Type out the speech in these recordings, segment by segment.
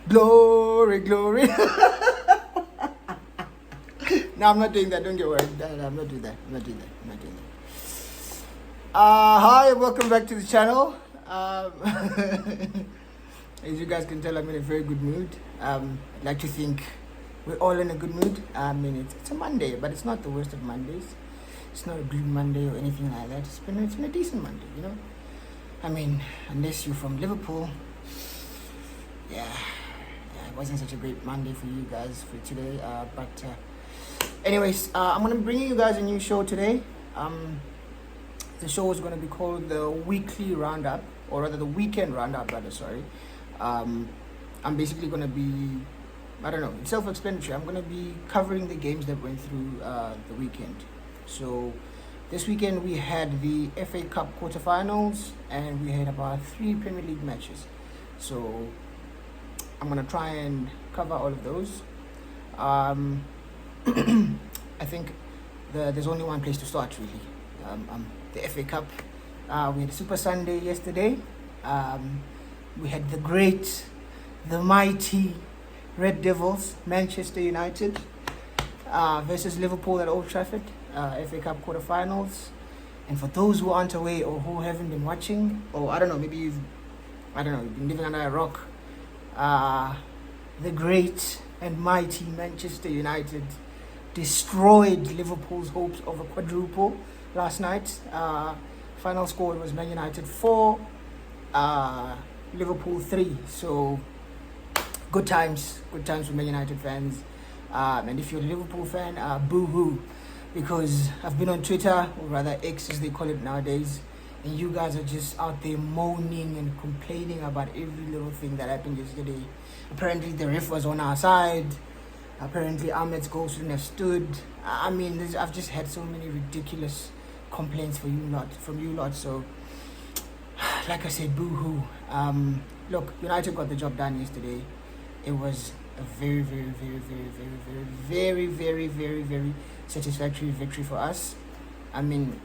Glory, glory. No, I'm not doing that. Don't get worried. No, I'm not doing that. I'm not doing that. I'm not doing that. Hi, welcome back to the channel. As you guys can tell, I'm in a very good mood. I'd like to think we're all in a good mood. I mean, it's a Monday, but it's not the worst of Mondays. It's not a Green Monday or anything like that. It's been a decent Monday, you know. I mean, unless you're from Liverpool, yeah, it wasn't such a great Monday for you guys for today. Anyways, I'm gonna bring you guys a new show today. The show is gonna be called the Weekly Roundup, or rather the Weekend Roundup, rather. Sorry. I'm basically gonna be, I don't know, it's self-explanatory. I'm gonna be covering the games that went through the weekend. So this weekend we had the FA Cup quarterfinals and we had about 3 Premier League matches. So I'm gonna try and cover all of those. I think there's only one place to start really. The FA Cup. We had Super Sunday yesterday. We had the great, the mighty Red Devils, Manchester United, versus Liverpool at Old Trafford, FA Cup quarterfinals. And for those who aren't aware or who haven't been watching, or I don't know, maybe you've been living under a rock, the great and mighty Manchester United destroyed Liverpool's hopes of a quadruple last night. Final score was Man United 4, Liverpool 3. So good times for Man United fans. And if you're a Liverpool fan, boo-hoo, because I've been on Twitter, or rather X as they call it nowadays, and you guys are just out there moaning and complaining about every little thing that happened yesterday. Apparently the ref was on our side. Apparently Ahmed's goal shouldn't have stood. I mean, I've just had so many ridiculous complaints from you lot. So, like I said, boo-hoo. Look, United got the job done yesterday. It was a very, very, very, very, very, very, very, very, very satisfactory victory for us. I mean,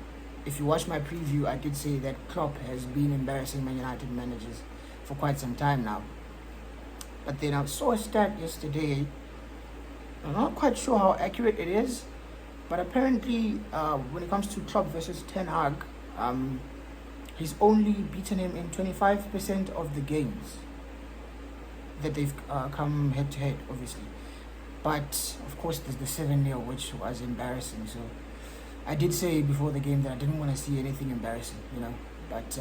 if you watch my preview, I did say that Klopp has been embarrassing Man United managers for quite some time now. But then I saw a stat yesterday. I'm not quite sure how accurate it is, but apparently when it comes to Klopp versus Ten Hag, he's only beaten him in 25% of the games that they've come head to head, obviously. But of course there's the 7-0, which was embarrassing. So I did say before the game that I didn't want to see anything embarrassing, you know. But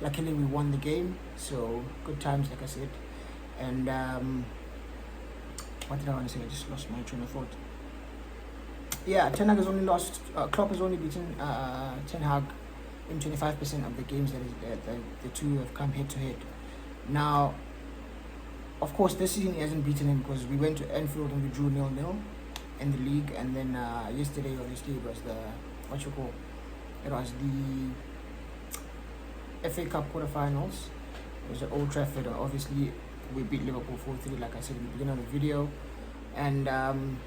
luckily we won the game, so good times, like I said. And what did I want to say? I just lost my train of thought. Yeah, Ten Hag has only lost. Klopp has only beaten Ten Hag in 25% of the games that the two have come head to head. Now, of course, this season he hasn't beaten him because we went to Anfield and we drew 0-0 in the league, and then yesterday, obviously, it was It was the FA Cup quarterfinals. It was at Old Trafford. Obviously, we beat Liverpool 4-3, like I said at the beginning of the video. And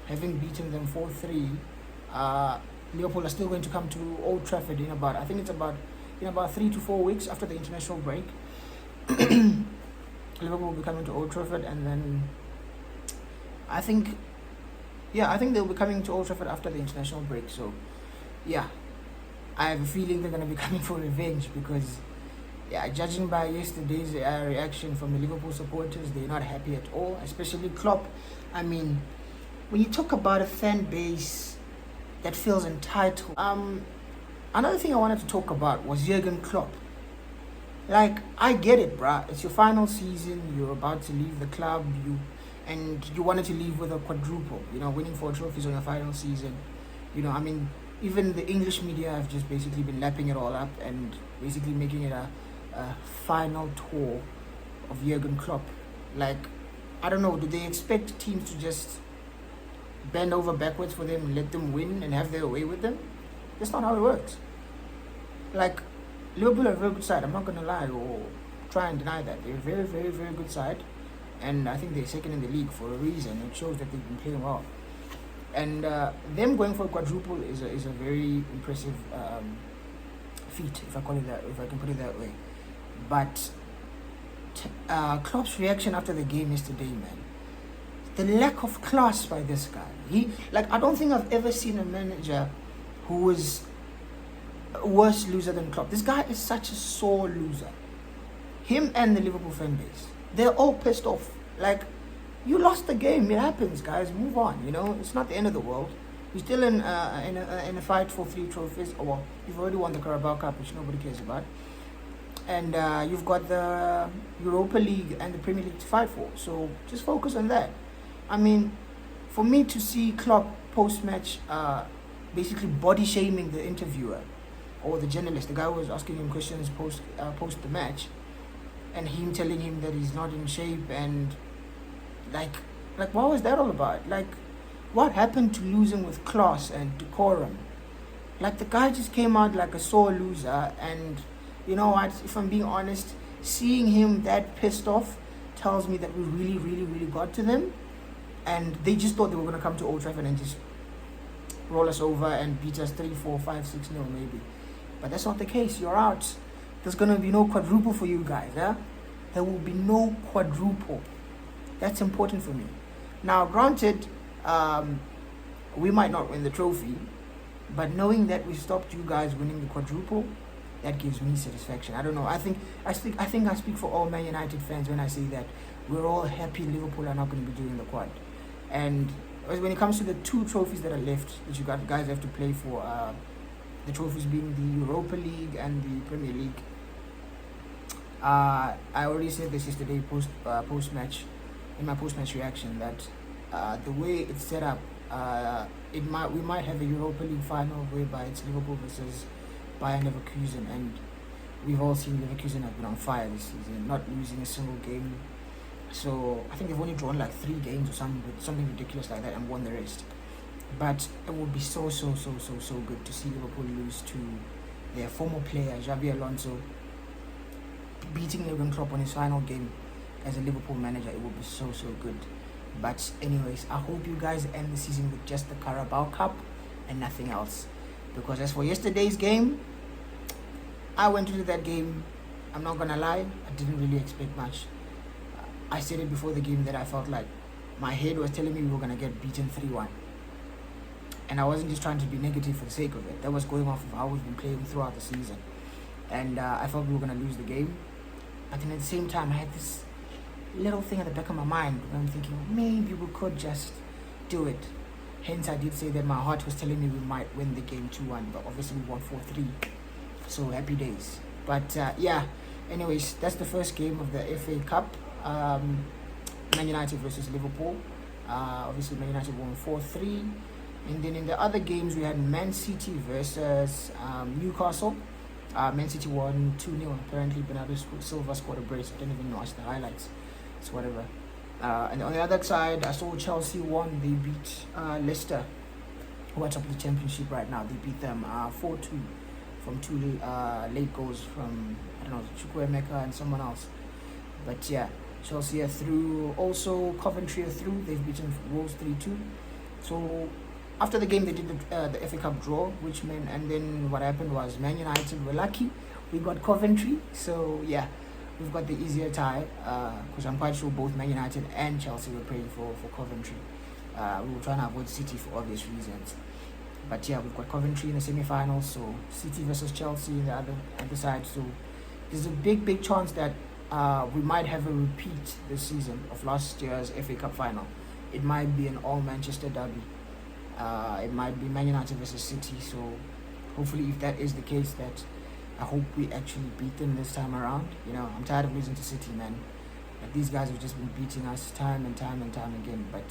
having beaten them 4-3, Liverpool are still going to come to Old Trafford in about 3 to 4 weeks after the international break. Liverpool will be coming to Old Trafford, and then I think they'll be coming to Old Trafford after the international break. So, yeah, I have a feeling they're going to be coming for revenge because, yeah, judging by yesterday's reaction from the Liverpool supporters, they're not happy at all, especially Klopp. I mean, when you talk about a fan base that feels entitled, another thing I wanted to talk about was Jurgen Klopp. Like, I get it, bruh. It's your final season. You're about to leave the club. You wanted to leave with a quadruple. You know, winning 4 trophies on your final season. You know, I mean, even the English media have just basically been lapping it all up and basically making it a final tour of Jurgen Klopp. Like, I don't know. Do they expect teams to just bend over backwards for them and let them win and have their way with them? That's not how it works. Like, Liverpool are a very good side. I'm not going to lie or try and deny that. They're a very, very, very good side. And I think they're second in the league for a reason. It shows that they've been playing well. And them going for a quadruple is a very impressive feat, if I can put it that way. But Klopp's reaction after the game yesterday, man. The lack of class by this guy. I don't think I've ever seen a manager who was a worse loser than Klopp. This guy is such a sore loser. Him and the Liverpool fan base, they're all pissed off. Like, you lost the game. It happens, guys. Move on. It's not the end of the world. You're still in a fight for 3 trophies. Oh, well, you've already won the Carabao Cup, which nobody cares about. And you've got the Europa League and the Premier League to fight for. So just focus on that. I mean, for me to see Klopp post-match basically body-shaming the interviewer or the journalist, the guy who was asking him questions post the match, and him telling him that he's not in shape, and like what was that all about? Like, what happened to losing with class and decorum? Like, the guy just came out like a sore loser, and you know what, if I'm being honest, seeing him that pissed off tells me that we really, really, really got to them, and they just thought they were going to come to Old Trafford and just roll us over and beat us 3, 4, 5, 6-0 maybe. But that's not the case. You're out. There's going to be no quadruple for you guys. There will be no quadruple. That's important for me. Now, granted, we might not win the trophy, but knowing that we stopped you guys winning the quadruple, that gives me satisfaction. I don't know. I think I speak for all Man United fans when I say that we're all happy Liverpool are not going to be doing the quad. And when it comes to the 2 trophies that are left that you guys have to play for, the trophies being the Europa League and the Premier League, I already said this yesterday post-match, in my post-match reaction, that the way it's set up, we might have a Europa League final whereby it's Liverpool versus Bayern Leverkusen, and we've all seen Leverkusen have been on fire this season, not losing a single game. So I think they've only drawn like 3 games or something ridiculous like that and won the rest. But it would be so good to see Liverpool lose to their former player Xabi Alonso, beating Jurgen Klopp on his final game as a Liverpool manager. It would be so good. But anyways, I hope you guys end the season with just the Carabao Cup and nothing else. Because as for yesterday's game, I went into that game, I'm not gonna lie, I didn't really expect much. I said it before the game that I felt like my head was telling me we were gonna get beaten 3-1. And I wasn't just trying to be negative for the sake of it. That was going off of how we've been playing throughout the season. And I felt we were gonna lose the game. But then at the same time, I had this little thing at the back of my mind where I'm thinking, maybe we could just do it. Hence, I did say that my heart was telling me we might win the game 2-1, but obviously we won 4-3. So happy days. But yeah, anyways, that's the first game of the FA Cup. Man United versus Liverpool. Obviously, Man United won 4-3. And then in the other games, we had Man City versus Newcastle. Man City won 2-0. Apparently, Bernardo Silva scored a brace. I didn't even watch the highlights. It's whatever. And on the other side, I saw Chelsea won. They beat Leicester, who are top of the championship right now. They beat them 4-2 from 2 late goals from, I don't know, Chukwuemeka and someone else. But yeah, Chelsea are through. Also, Coventry are through. They've beaten Wolves 3-2. So after the game, they did the FA Cup draw, and then what happened was Man United were lucky. We got Coventry. So yeah, we've got the easier tie, because I'm quite sure both Man United and Chelsea were praying for Coventry. We were trying to avoid City for obvious reasons. But yeah, we've got Coventry in the semi-finals, so City versus Chelsea in the other side. So there's a big chance that we might have a repeat this season of last year's FA Cup final. It might be an all-Manchester derby. It might be Man United versus City. So hopefully, if that is the case, that I hope we actually beat them this time around. I'm tired of losing to City, man. Like, these guys have just been beating us time and time again. But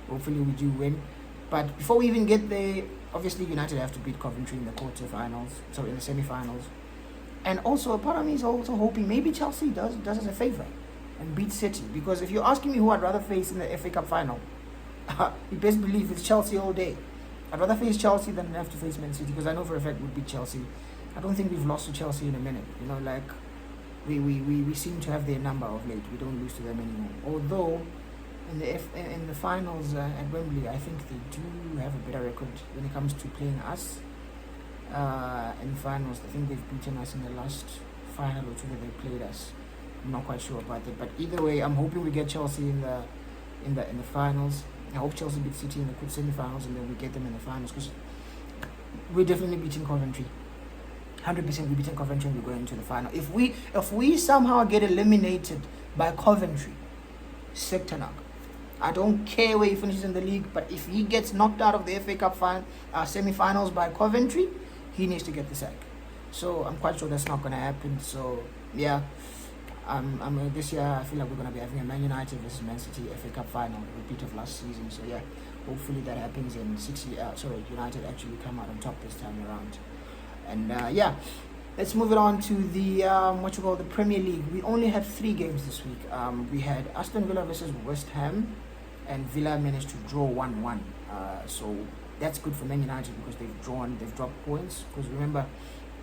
hopefully we do win. But before we even get there, obviously United have to beat Coventry in the semi-finals. And also, a part of me is also hoping maybe Chelsea does us a favour and beat City. Because if you're asking me who I'd rather face in the FA Cup final, you best believe it's Chelsea all day. I'd rather face Chelsea than have to face Man City, because I know for a fact we'd beat Chelsea. I don't think we've lost to Chelsea in a minute. We seem to have their number of late. We don't lose to them anymore. Although in the finals at Wembley, I think they do have a better record when it comes to playing us. In finals, I think they've beaten us in the last final or two that they played us. I'm not quite sure about that. But either way, I'm hoping we get Chelsea in the finals. I hope Chelsea beat City in the semi-finals, and then we get them in the finals, because we're definitely beating Coventry. 100% we're beating Coventry and we're going into the final. If we somehow get eliminated by Coventry, sick to knock. I don't care where he finishes in the league, but if he gets knocked out of the FA Cup semi-finals by Coventry, he needs to get the sack. So I'm quite sure that's not going to happen. So yeah, this year I feel like we're going to be having a Man United versus Man City FA Cup final, repeat of last season. So yeah, hopefully that happens, and United actually come out on top this time around. And yeah, let's move it on to the the Premier League. We only had 3 games this week. We had Aston Villa versus West Ham, and Villa managed to draw 1-1. So that's good for Man United, because they've dropped points. Because remember,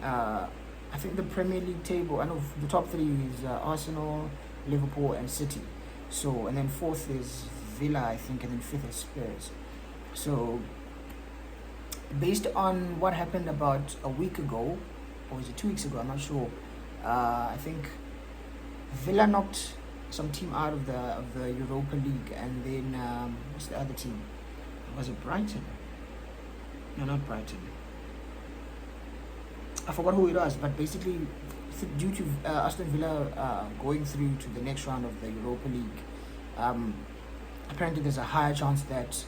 I think the Premier League table, I know the top 3 is Arsenal, Liverpool, and City. So, and then 4th is Villa, I think, and then 5th is Spurs. So based on what happened about a week ago, or was it 2 weeks ago, I'm not sure, I think Villa knocked some team out of the Europa League, and then what's the other team? Was it Brighton? No, not Brighton. I forgot who it was, but basically due to Aston Villa going through to the next round of the Europa League, apparently there's a higher chance that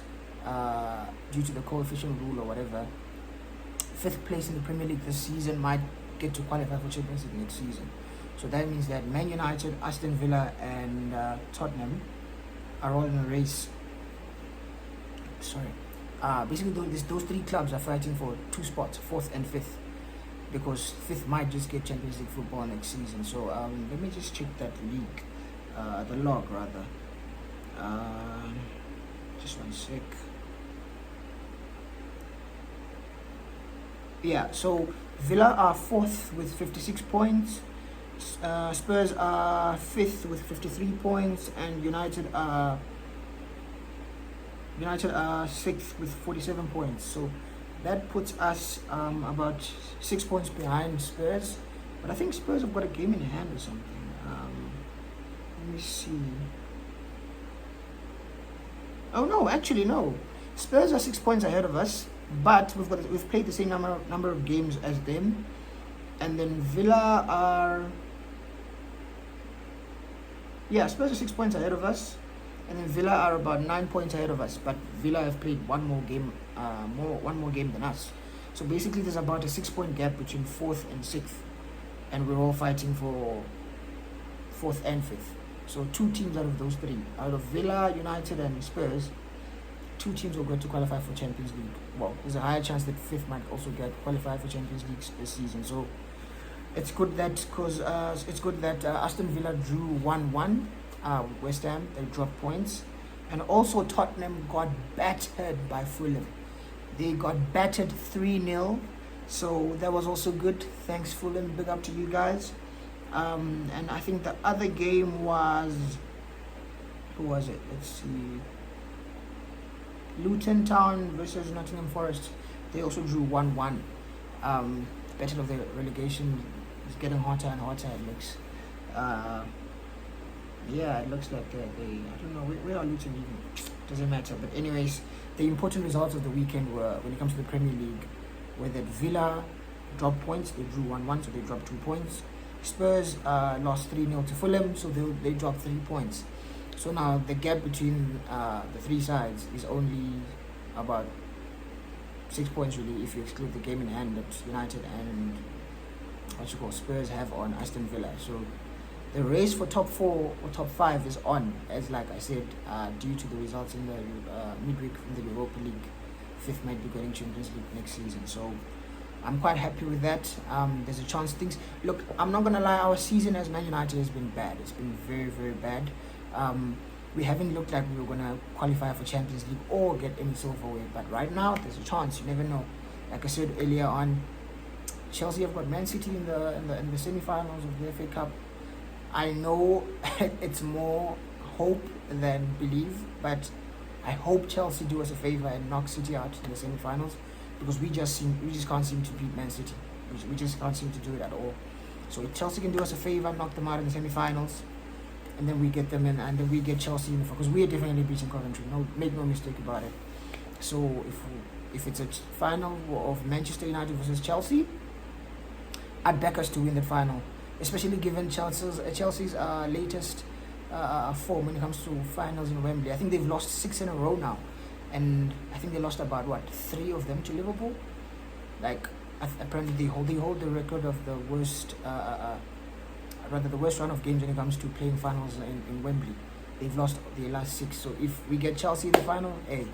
due to the coefficient rule or whatever, 5th place in the Premier League this season might get to qualify for Champions League next season. So that means that Man United, Aston Villa, and Tottenham are all in a race. Basically those 3 clubs are fighting for 2 spots, 4th and 5th, because 5th might just get Champions League football next season. So let me just check that league, the log rather. Just one sec. Yeah, so Villa are 4th with 56 points. Spurs are 5th with 53 points, and United are 6th with 47 points. So that puts us about 6 points behind Spurs. But I think Spurs have got a game in hand or something. Let me see. Oh no, actually no. Spurs are 6 points ahead of us, but we've played the same number of games as them. And then Villa are Spurs are 6 points ahead of us, and then Villa are about 9 points ahead of us. But Villa have played one more game than us. So basically, there's about a 6-point gap between 4th and 6th, and we're all fighting for 4th and 5th. So 2 teams out of those 3, out of Villa, United, and Spurs, 2 teams will go to qualify for Champions League. Well, there's a higher chance that 5th might also get qualified for Champions League this season. So it's good that Aston Villa drew 1-1 with West Ham. They dropped points, and also Tottenham got battered by Fulham. They got battered 3-0. So that was also good. Thanks, Fulham. Big up to you guys. And I think the other game was, who was it? Let's see. Luton Town versus Nottingham Forest. They also drew 1-1. Battle of the relegation is getting hotter and hotter, it looks. It looks like they I don't know, where are Luton even? Doesn't matter. But anyways, the important results of the weekend were, when it comes to the Premier League, were that Villa dropped points. They drew 1-1, so they dropped 2 points. Spurs lost 3-0 to Fulham, so they dropped 3 points. So now the gap between the 3 sides is only about 6 points, really, if you exclude the game in hand that United and Spurs have on Aston Villa. So the race for top 4 or top 5 is on, as like I said, due to the results in the midweek from the Europa League. 5th might be going Champions League next season. So I'm quite happy with that. There's a chance things... Look, I'm not going to lie, our season as Man United has been bad. It's been very, very bad. We haven't looked like we were going to qualify for Champions League or get any silverware. But right now, there's a chance. You never know. Like I said earlier on, Chelsea have got Man City in the semi-finals of the FA Cup. I know it's more hope than believe, but I hope Chelsea do us a favour and knock City out in the semi-finals, because we just can't seem to beat Man City. We just can't seem to do it at all. So if Chelsea can do us a favor, knock them out in the semi-finals, and then we get them in, and then we get Chelsea in the, because we are definitely beating Coventry. No, make no mistake about it. So if it's a final of Manchester United versus Chelsea, I'd back us to win the final, especially given Chelsea's latest form when it comes to finals in Wembley. I think they've lost 6 in a row now, and I think they lost about 3 of them to Liverpool. Like apparently they hold the record of the worst the worst run of games when it comes to playing finals in Wembley. They've lost the last 6. So if we get Chelsea in the final, hey,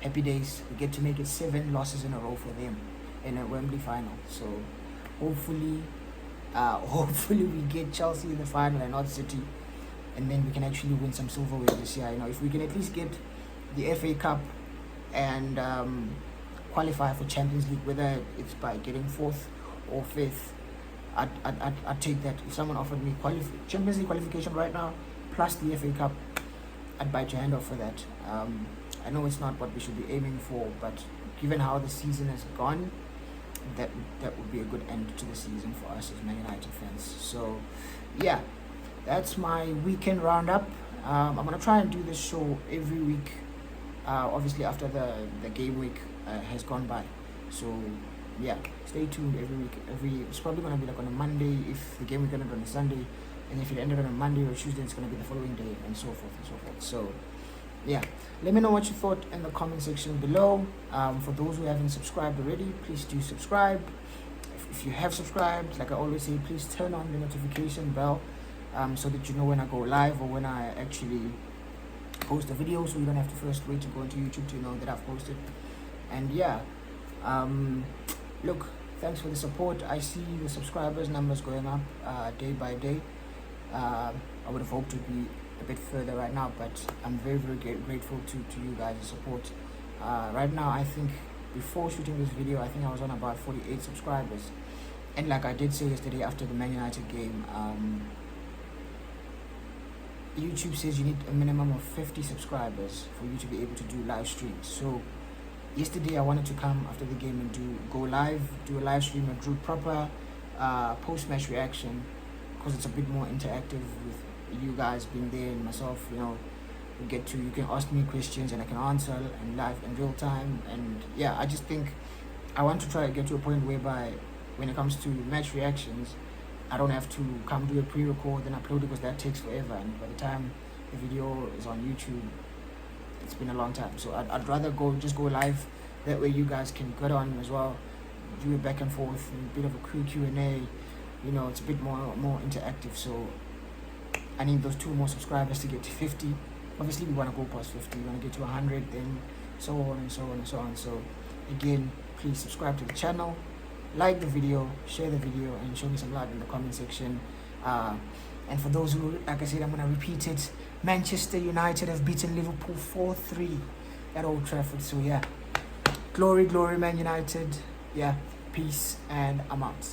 happy days. We get to make it 7 losses in a row for them in a Wembley final. So hopefully we get Chelsea in the final and not City, and then we can actually win some silverware this year. If we can at least get the FA Cup and qualify for Champions League, whether it's by getting 4th or 5th, I'd take that. If someone offered me Champions League qualification right now plus the FA Cup, I'd bite your hand off for that. I know it's not what we should be aiming for, but given how the season has gone, that would be a good end to the season for us as Man United fans. So yeah, that's my weekend roundup. I'm gonna try and do this show every week, obviously after the game week has gone by. So yeah, stay tuned every week. It's probably gonna be like on a Monday if the game week ended on a Sunday, and if it ended on a Monday or Tuesday, it's gonna be the following day, and so forth and so forth. So yeah, let me know what you thought in the comment section below. For those who haven't subscribed already, please do subscribe. If you have subscribed, like I always say, please turn on the notification bell, so that you know when I go live or when I actually post a video, so you don't have to first wait to go into YouTube to know that I've posted. And yeah, look, thanks for the support. I see the subscribers numbers going up day by day. I would have hoped to be a bit further right now, but I'm very grateful to you guys' support. Right now, I think before shooting this video, I think I was on about 48 subscribers, and like I did say yesterday after the Man United game, YouTube says you need a minimum of 50 subscribers for you to be able to do live streams. So yesterday I wanted to come after the game and do a live stream and do proper post-match reaction, because it's a bit more interactive with you guys being there and myself. You can ask me questions and I can answer in live in real time. And yeah, I just think I want to try to get to a point whereby when it comes to match reactions, I don't have to come do a pre-record and upload it, because that takes forever, and by the time the video is on YouTube, it's been a long time. So I'd rather just go live. That way you guys can get on as well, do it back and forth, and a bit of a quick Q&A. It's a bit more interactive. So I need those 2 more subscribers to get to 50. Obviously we want to go past 50, we want to get to 100, then so on and so on and so on. So again, please subscribe to the channel, like the video, share the video, and show me some love in the comment section. And for those who, like I said, I'm going to repeat it, Manchester United have beaten Liverpool 4-3 at Old Trafford. So yeah, glory Man United. Yeah, peace, and I'm out.